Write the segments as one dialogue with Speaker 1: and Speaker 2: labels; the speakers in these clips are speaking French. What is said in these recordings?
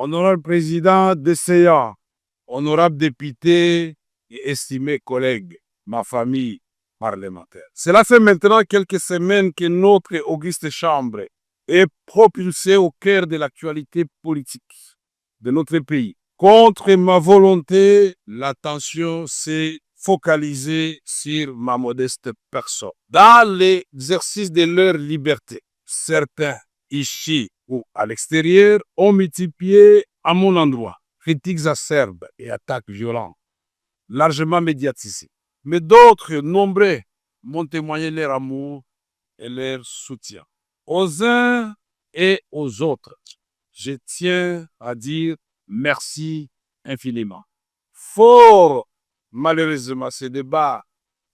Speaker 1: honorable président de séance, honorables députés et estimés collègues, ma famille parlementaire. Cela fait maintenant quelques semaines que notre auguste chambre est propulsée au cœur de l'actualité politique de notre pays. Contre ma volonté, l'attention s'est focalisée sur ma modeste personne. Dans l'exercice de leur liberté, certains, ici ou à l'extérieur, ont multiplié à mon endroit critiques acerbes et attaques violentes, largement médiatisées. Mais d'autres, nombreux, m'ont témoigné leur amour et leur soutien. Aux uns et aux autres, je tiens à dire merci infiniment. Fort malheureusement, ce débat,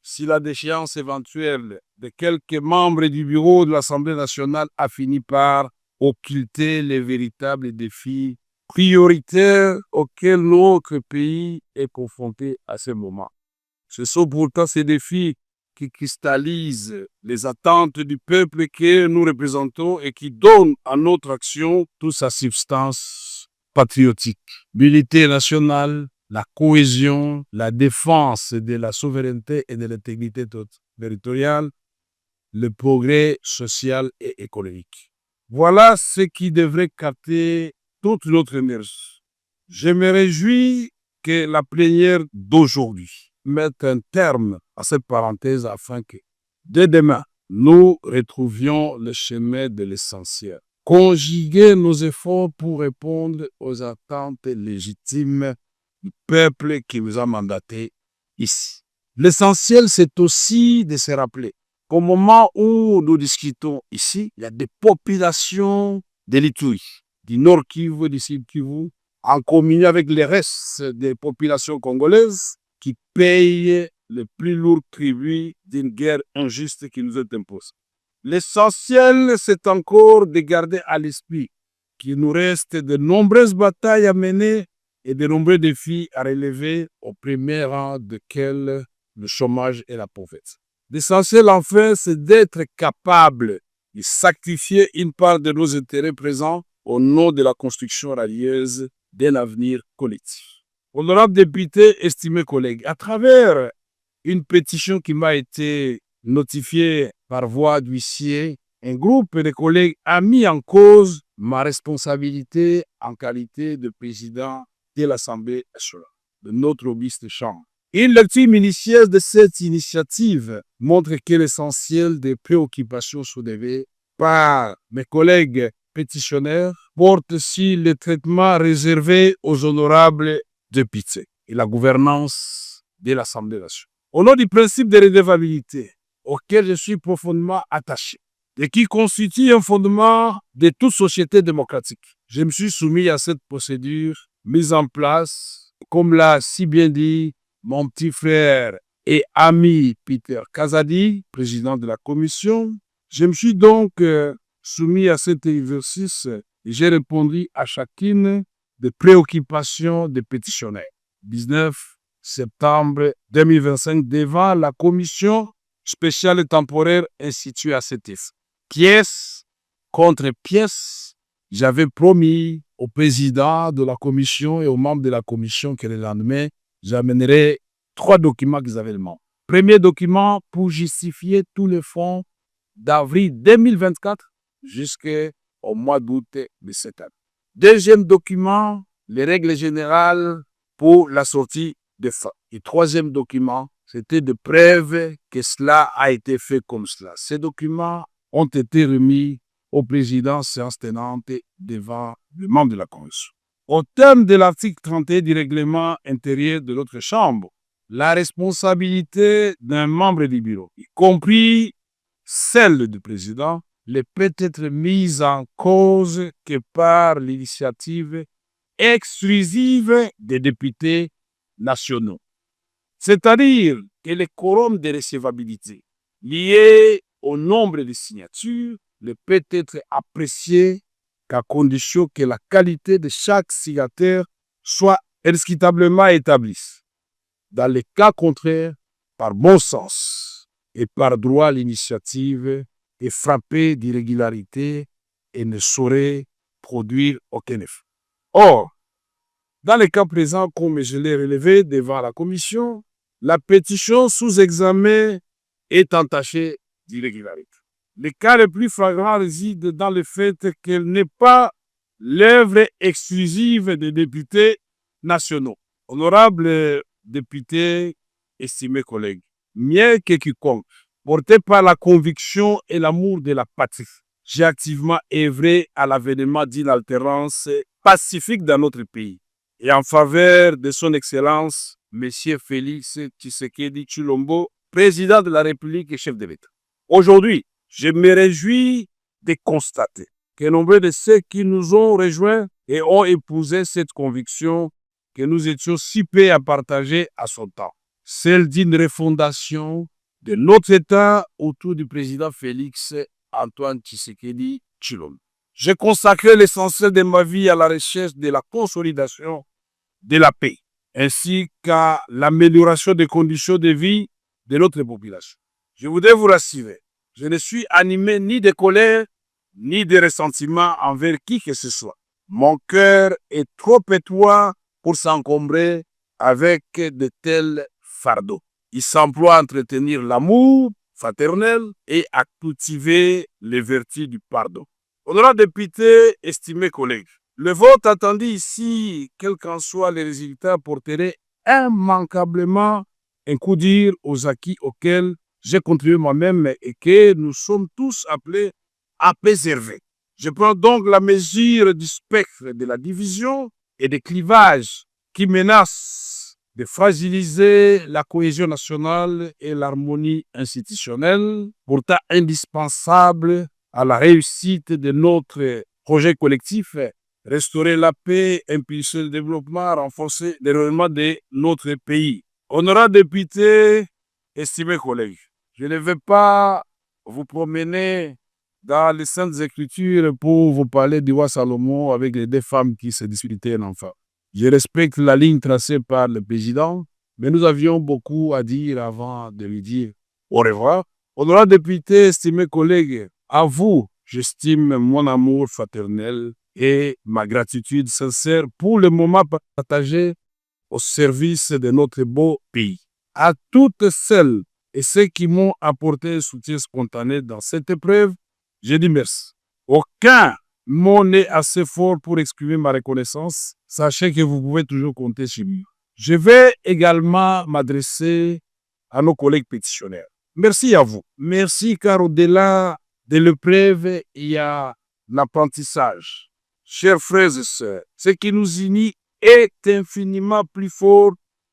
Speaker 1: si la déchéance éventuelle de quelques membres du bureau de l'Assemblée nationale a fini par occulter les véritables défis prioritaires auxquels notre pays est confronté à ce moment. Ce sont pourtant ces défis qui cristallisent les attentes du peuple que nous représentons et qui donnent à notre action toute sa substance patriotique. L'unité nationale, la cohésion, la défense de la souveraineté et de l'intégrité territoriale, le progrès social et économique. Voilà ce qui devrait capter toute notre énergie. Je me réjouis que la plénière d'aujourd'hui mette un terme à cette parenthèse afin que, dès demain, nous retrouvions le chemin de l'essentiel. Conjuguer nos efforts pour répondre aux attentes légitimes du peuple qui nous a mandatés ici. L'essentiel, c'est aussi de se rappeler qu'au moment où nous discutons ici, il y a des populations de l'Ituri, du Nord Kivu, du Sud Kivu, en communion avec les restes des populations congolaises qui payent le plus lourd tribut d'une guerre injuste qui nous est imposée. L'essentiel, c'est encore de garder à l'esprit qu'il nous reste de nombreuses batailles à mener et de nombreux défis à relever, au premier rang desquels le chômage et la pauvreté. L'essentiel, enfin, c'est d'être capable de sacrifier une part de nos intérêts présents au nom de la construction radieuse d'un avenir collectif. Honorables députés, estimés collègues, à travers une pétition qui m'a été notifiée par voie d'huissier, un groupe de collègues a mis en cause ma responsabilité en qualité de président de l'Assemblée nationale, de notre auguste chambre. Une lecture minutieuse de cette initiative montre que l'essentiel des préoccupations soulevées par mes collègues pétitionnaires porte sur le traitement réservé aux honorables députés et la gouvernance de l'Assemblée nationale. Au nom du principe de redevabilité, auquel je suis profondément attaché, et qui constitue un fondement de toute société démocratique, je me suis soumis à cette procédure mise en place, comme l'a si bien dit mon petit frère et ami Peter Kazadi, président de la commission. Je me suis donc soumis à cet exercice et j'ai répondu à chacune des préoccupations des pétitionnaires. 19 septembre 2025 devant la commission spéciale et temporaire instituée à cet effet. Pièce contre pièce, j'avais promis au président de la commission et aux membres de la commission que le lendemain, j'amènerai 3 documents qu'ils avaient demandé. Premier document pour justifier tous les fonds d'avril 2024 jusqu'au mois d'août de cette année. Deuxième document, les règles générales pour la sortie de fonds. Et troisième document, c'était de preuve que cela a été fait comme cela. Ces documents ont été remis au président séance tenante devant le membre de la commission. Au terme de l'article 31 du règlement intérieur de notre chambre, la responsabilité d'un membre du bureau, y compris celle du président, ne peut être mise en cause que par l'initiative exclusive des députés nationaux. C'est-à-dire que le quorum de recevabilité lié au nombre de signatures ne peut être apprécié qu'à condition que la qualité de chaque signataire soit indiscutablement établie. Dans les cas contraires, par bon sens et par droit, l'initiative est frappée d'irrégularité et ne saurait produire aucun effet. Or, dans le cas présent, comme je l'ai relevé devant la commission, la pétition sous examen est entachée d'irrégularité. Le cas le plus flagrant réside dans le fait qu'elle n'est pas l'œuvre exclusive des députés nationaux. Honorables députés, estimés collègues, mieux que quiconque, porté par la conviction et l'amour de la patrie, j'ai activement œuvré à l'avènement d'une alternance pacifique dans notre pays et en faveur de son Excellence, M. Félix Tshisekedi Tshilombo, président de la République et chef de l'État. Aujourd'hui, je me réjouis de constater que nombreux de ceux qui nous ont rejoints et ont épousé cette conviction que nous étions si peu à partager à son temps, celle d'une refondation de notre État autour du président Félix Antoine Tshisekedi Tshilombo. J'ai consacré l'essentiel de ma vie à la recherche de la consolidation de la paix, ainsi qu'à l'amélioration des conditions de vie de notre population. Je voudrais vous rassurer, je ne suis animé ni de colère, ni de ressentiment envers qui que ce soit. Mon cœur est trop étroit pour s'encombrer avec de tels fardeaux. Il s'emploie à entretenir l'amour fraternel et à cultiver les vertus du pardon. Honorables députés, estimés collègues, le vote attendu ici, quels qu'en soient les résultats, porterait immanquablement un coup dur aux acquis auxquels j'ai contribué moi-même et que nous sommes tous appelés à préserver. Je prends donc la mesure du spectre de la division et des clivages qui menacent de fragiliser la cohésion nationale et l'harmonie institutionnelle, pourtant indispensable à la réussite de notre projet collectif, restaurer la paix, impulser le développement, renforcer le rayonnement de notre pays. Honorables députés, estimés collègues, je ne vais pas vous promener dans les Saintes Écritures pour vous parler du roi Salomon avec les deux femmes qui se disputaient un enfant. Je respecte la ligne tracée par le président, mais nous avions beaucoup à dire avant de lui dire au revoir. Honorables députés, estimés collègues, à vous, j'estime mon amour fraternel et ma gratitude sincère pour le moment partagé au service de notre beau pays. À toutes celles et ceux qui m'ont apporté un soutien spontané dans cette épreuve, je dis merci. Aucun mot n'est assez fort pour exprimer ma reconnaissance. Sachez que vous pouvez toujours compter sur moi. Je vais également m'adresser à nos collègues pétitionnaires. Merci à vous. Merci car au-delà de l'épreuve, il y a l'apprentissage. Chers frères et sœurs, ce qui nous unit est infiniment plus fort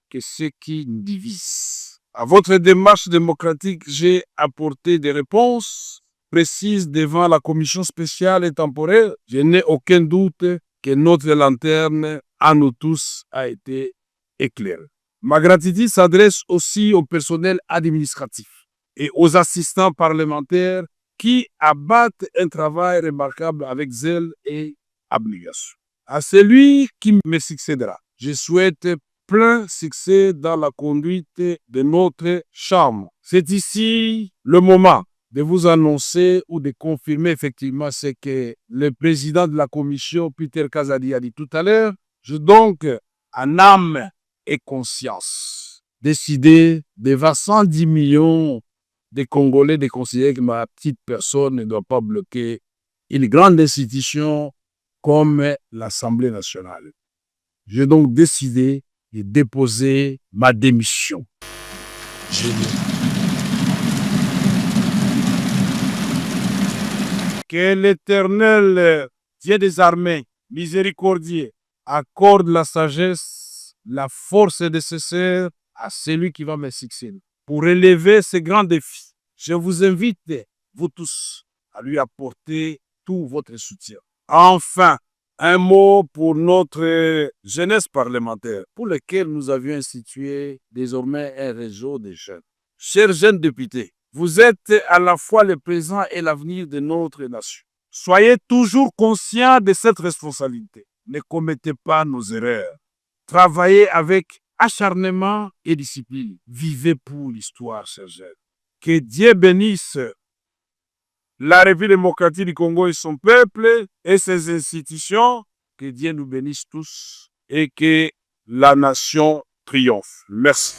Speaker 1: que ce qui nous divise. À votre démarche démocratique, j'ai apporté des réponses précises devant la commission spéciale et temporaire. Je n'ai aucun doute que notre lanterne à nous tous a été éclairée. Ma gratitude s'adresse aussi au personnel administratif et aux assistants parlementaires qui abattent un travail remarquable avec zèle et abnégation. À celui qui me succédera, je souhaite plein succès dans la conduite de notre chambre. C'est ici le moment de vous annoncer ou de confirmer effectivement ce que le président de la commission, Peter Kazadi, a dit tout à l'heure. Je donc, en âme et conscience, décidé devant 110 millions de Congolais de considérer que ma petite personne ne doit pas bloquer une grande institution comme l'Assemblée nationale. J'ai donc décidé de déposer ma démission. Que l'Éternel, Dieu des armées, miséricordieux, accorde la sagesse, la force nécessaire à celui qui va me succéder. Pour relever ce grand défi, je vous invite, vous tous, à lui apporter tout votre soutien. Enfin, un mot pour notre jeunesse parlementaire, pour lequel nous avions institué désormais un réseau de jeunes. Chers jeunes députés, vous êtes à la fois le présent et l'avenir de notre nation. Soyez toujours conscients de cette responsabilité. Ne commettez pas nos erreurs. Travaillez avec acharnement et discipline. Vivez pour l'histoire, chers jeunes. Que Dieu bénisse la République démocratique du Congo et son peuple et ses institutions, Que Dieu nous bénisse tous et que la nation triomphe. Merci.